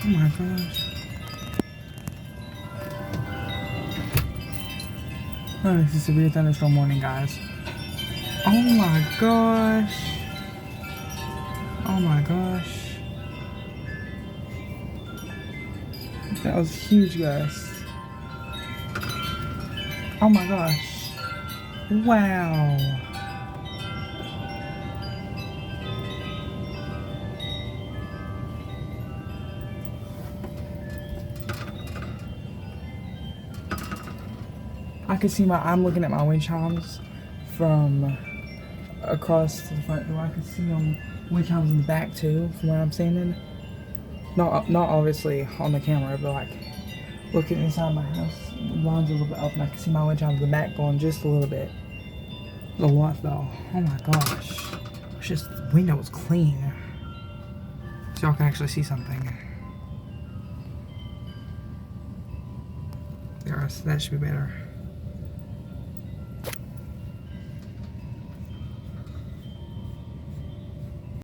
Oh my gosh. Oh, this is a severe thunderstorm warning, guys. Oh my gosh. Oh my gosh. That was huge, guys. Oh my gosh. Wow. I can see I'm looking at my wind chimes from across to the front door. I can see wind chimes in the back too, from where I'm standing. Not obviously on the camera, but like looking inside my house, the blinds are a little bit open. I can see my wind chimes in the back going just a little bit. A lot though. Oh my gosh. It's just the window was clean. So y'all can actually see something. There, that should be better.